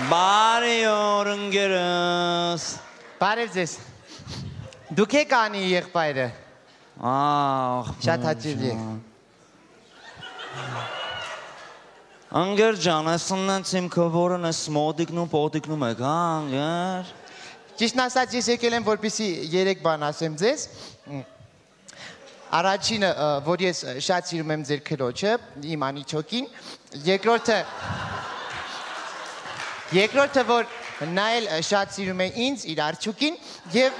Բարի օր ընկերս։ Բարև ձեզ։ Դուք եք անի եղբայրը։ Շատ հաճելի է։ Ընկեր ջան, այս ըննենց իմ քվորն ես մոդիկնում, պոտիկնում եք, հա, ընկեր։ Ճիշտն ասած ես եկել եմ, որպեսզի 3 բան ասեմ ձեզ։ Առաջինը, որ ես շատ սիրում եմ ձեր քրոջը, իմ անիչոկին, երկրորդը, որ նա էլ շատ սիրում է ինձ, իր արջուկին, եւ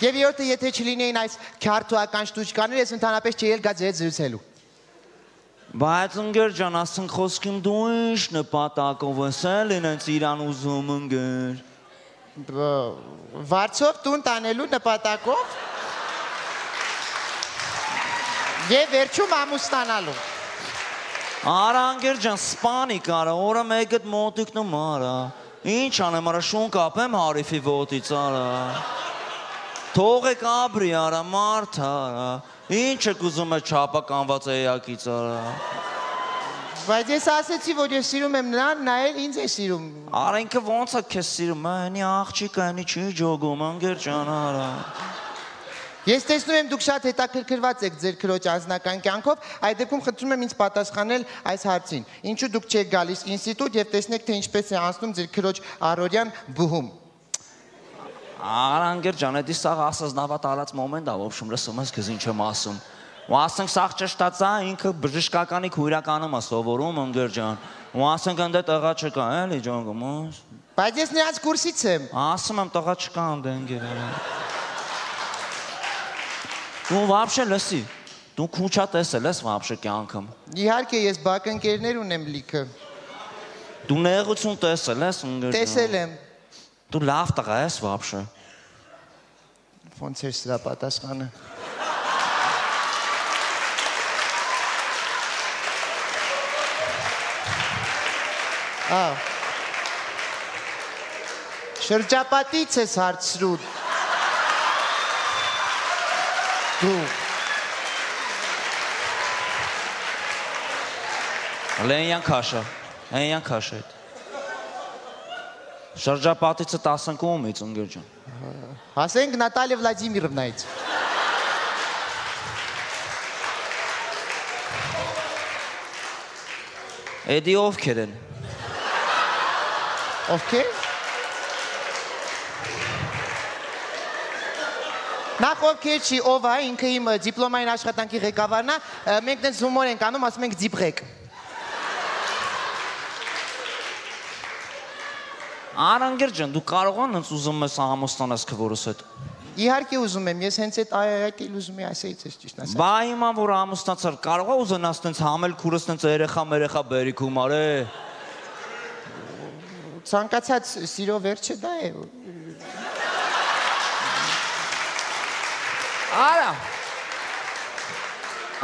երրորդը, եթե չլինեին այս քյարթուական շտուճկաները, ես ընդհանրապես չէի էլ գա ձեզ զրուցելու։ Բայց ընկեր ջան, ասենք խոսքիմ դու ինչ նպատակով ես էլ ինձ իրան ուզում ընկեր։ Վարձով տուն տանելու նպատակով եւ վերջում ամուսնանալու։ Արա ընկեր ջան, սպանիկ արա, օրը մեկդ մոտիկնում արա։ Ինչ անեմ արա, շուն կապեմ հարիֆի ոտից արա։ Թողեք ապրի արա, մարդ արա։ Ինչ եք ուզում է չապականված էակից արա։ Բայց ես ասեցի, որ ես սիրում եմ նրան, նա էլ ինձ է սիրում։ Արա ինքը ոնց է քեզ սիրում, այնի աղջիկը այնի չի ջոգում, ընկեր ջան արա։ Ես տեսնում եմ դուք շատ հետաքրքրված եք ձեր քրոջ անձնական կյանքով, այդ դեպքում խնդրում եմ ինձ պատասխանել այս հարցին։ Ինչու դուք չեք գալիս ինստիտուտ եւ տեսնեք թե ինչպես է անցնում ձեր քրոջ առօրյան բուհում։ Արա ընկեր ջան, էդի սաղ ասազնավատ արած մոմենտ ա, ոբշում լսում ես քեզ ինչ եմ ասում։ Ու ասենք սաղ ճշտած է, ինքը բժշկականի քույրականում է սովորում, ընկեր ջան։ Ու ասենք ընդ տղա չկա, էլի ջան գումոս։ Բայց ես նրանց կուրսից եմ։ Ասում եմ տղա չկա ընդ ընկեր արա։ Դու вообще լսի, դու քուչա տեսել ես вообще կյանքում։ Իհարկե ես բակ ընկերներ ունեմ լիքը։ Դու նեղություն տեսել ես ընկեր ջան։ Տեսել եմ։ Դու լավ տղա ես вообще։ Ոնց էր սրա պատասխանը։ Շրջապատից ես հարցրու։ Դու։ Լենյան քաշա, հենյան քաշա էդ։ Շրջապատիցը 10 կողմից ընկեր ջան։ Հասենք Նատալիա Վլադիմիրովնայից։ Էդի ովքեր են։ Ովքեր։ Նախ ովքեր չի, ով է, ինքը իմ դիպլոմային աշխատանքի ղեկավարն է, մենք դες հումոր ենք անում, ասում ենք դիպղեք։ Արանգեր ջան, դու կարող ես ուզում ես ամուսնանաս քվորս հետ։ Իհարկե ուզում եմ, ես հենց այդ էլ ուզում եմ ասեից ես ճիշտ ասած։ Բա հիմա որ ամուսնացար, կարող ես ուզենաս տենց համել քուրս տենց երեխա բերիքում արե։ Ցանկացած սիրո վերջը դա է։ Արա։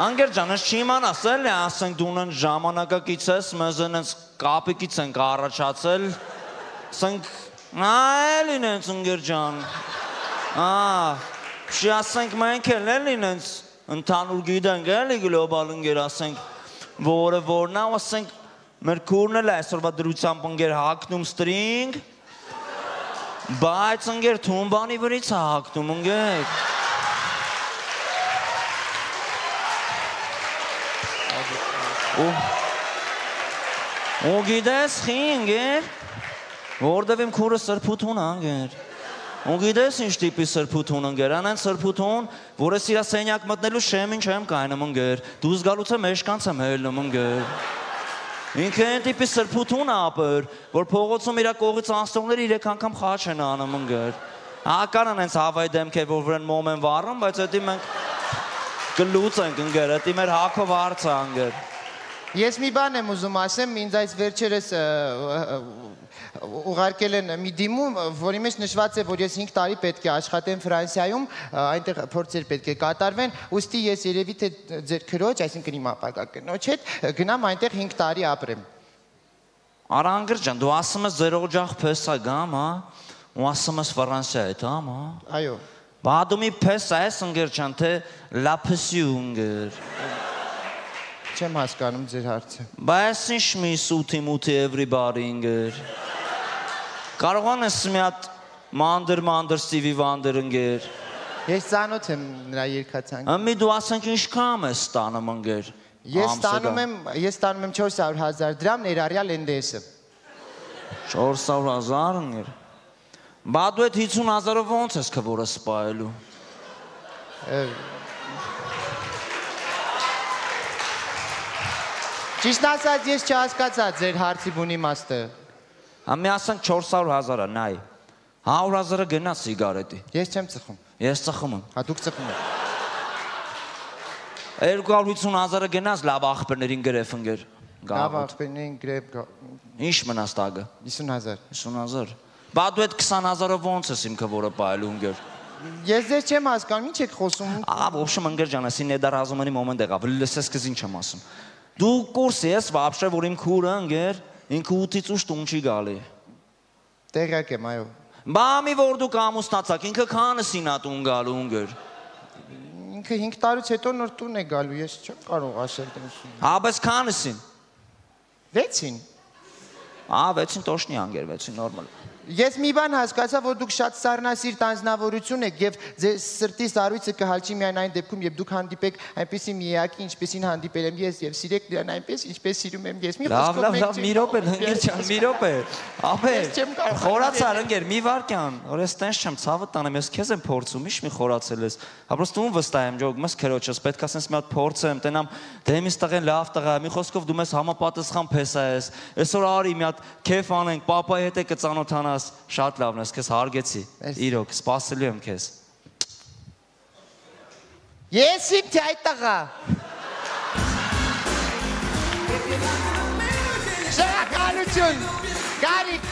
Անգեր ջան, ես չիմանաս էլի, ասենք դու ունեն ժամանակակից ես, մեզ այնց կապիկից ենք առաջացել։ Ասենք, էլի նենց ընկեր ջան, շի ասենք մենք էլ նենց ընդանուր գիտենք էլի գլոբալ ընկեր ասենք, որը որնա, ասենք, մեր քուրն էլ այսօրվա դրությամբ ընկեր հակնում ստրինգ, բայց ընկեր թումբանի վրից է հակնում ընկեր։ Ու գիտես խի ընկեր, որտև իմ քուրը սրբութուն անգեր։ Ու գիտես ինչ տիպի սրբութուն ընկեր, անեն սրբութուն, որ ես իրա սենյակ մտնելու շեմին չեմ կայնում ընկեր, դու զգալուց է մեջկանց եմ հելնում ընկեր։ Ինքը են տիպի սրբութուն ապր, որ փողոցում իրա կողից անցնողները 3 անգամ խաչ են անում ընկեր։ Հական են հենց հավայ դեմքեր, որ վրան մոմ են վառում, բայց հետի մենք կլուծ ենք ընկեր, հետի մեր հակով հարց է ընկեր։ Ես մի բան եմ ուզում ասեմ, ինձ այս վերջերս ուղարկել են մի դիմում, որի մեջ նշված է, որ ես 5 տարի պետք է աշխատեմ Ֆրանսիայում, այնտեղ փորձեր պետք է կատարվեն, ուստի ես երևի թե ձեր քրոջ, այսինքն իմ ապագա կնոջ հետ գնամ այնտեղ 5 տարի ապրեմ։ Արա անգր ջան, դու ասում ես ձեր օջախ փեսա գամ, հա, ու ասում ես Ֆրանսիա հետ, հա։ Այո։ Բա դու մի փեսա ես ընկեր ջան, թե լա փեսի ընկեր։ Չեմ հասկանում ձեր հարցը։ Բայց ինչ մի սութի մութի everybody ինգեր։ Կարողան ես մի հատ մանդր Ստիվի Վանդեր ընկեր։ Ես ծանոթ եմ նրա երգացանկը։ Մի դու ասենք ինչ կամ ես ստանում ընկեր։ Ես ստանում եմ 400,000 դրամ ներառյալ NDS-ը։ 400,000 ընկեր։ Բա դու այդ 50,000-ով ոնց ես քվորը սպայելու։ Ճիշտ ասած ես չհասկացա ձեր հարցի բուն իմաստը։ Ամի ասենք 400,000-ը, նայ։ 100,000-ը գնա սիգարետի։ Ես չեմ ծխում։ Ես ծխում եմ։ Հա դուք ծխում եք։ 250,000-ը գնաս լավ աղբերներին գրեվ ընկեր։ Լավ աղբերներին գրեվ։ Ինչ մնաս տագը։ 50,000։ 50,000։ Բա դու այդ 20,000-ով ոնց ես իմ քվորը պայելու ընկեր։ Ես ձեզ չեմ հասկանում, ինչ եք խոսում։ В общем, ընկեր ջան, ասի նեդարազումանի մոմենտ եղավ, լսես քեզ ինչ եմ ասում։ Դու կուրս ես, вообще, որ իմ քուրը ընկեր, ինքը 8-ից 8 տուն չի գալի։ Տեղյակ եմ, այո։ Բա մի որ դու կամուսնացակ, ինքը քանսին ա տուն գալու ընկեր։ Ինքը 5 տարուց հետո նոր տուն է գալու, ես չեմ կարող ասել դրանց։ Հա, բայց քանսին։ 6-ին։ Ա, 6-ին տոշնի անգեր, 6-ին նորմալ։ Ես մի բան հասկացա, որ դուք շատ սառնասիրտ անձնավորություն եք եւ ձեր սրտի սառույցը կհալչի միայն այն դեպքում, երբ դուք հանդիպեք այնպեսի մի էակի, ինչպեսին հանդիպել եմ ես եւ սիրեք նրան այնպես, ինչպես սիրում եմ ես։ Մի խոսքով լավ, մի րոպե, ընկեր ջան, մի րոպե։ Ապեր, խորացար ընկեր, մի վարքյան, որ ես տենց չեմ ցավը տանեմ, ես քեզ եմ փորձում, ինչ մի խորացել ես։ Հա պրոստը ում վստահ եմ, ջոգ, մս քրոջս, պետք է ասես մի հատ փորձեմ, տենամ դեմից տղեն լավ տղա, մի խոսքով դու մեզ համապատասխան փեսա ես։ Այսօր արի մի հատ քեֆ անենք, պապայի հետ է կծանոթանաս, շատ լավն ես, քեզ հարգեցի։ Իրոք, սպասելու եմ քեզ։ Ես իմ թե այդ տղա։ Շնորհակալություն։ Գարիկ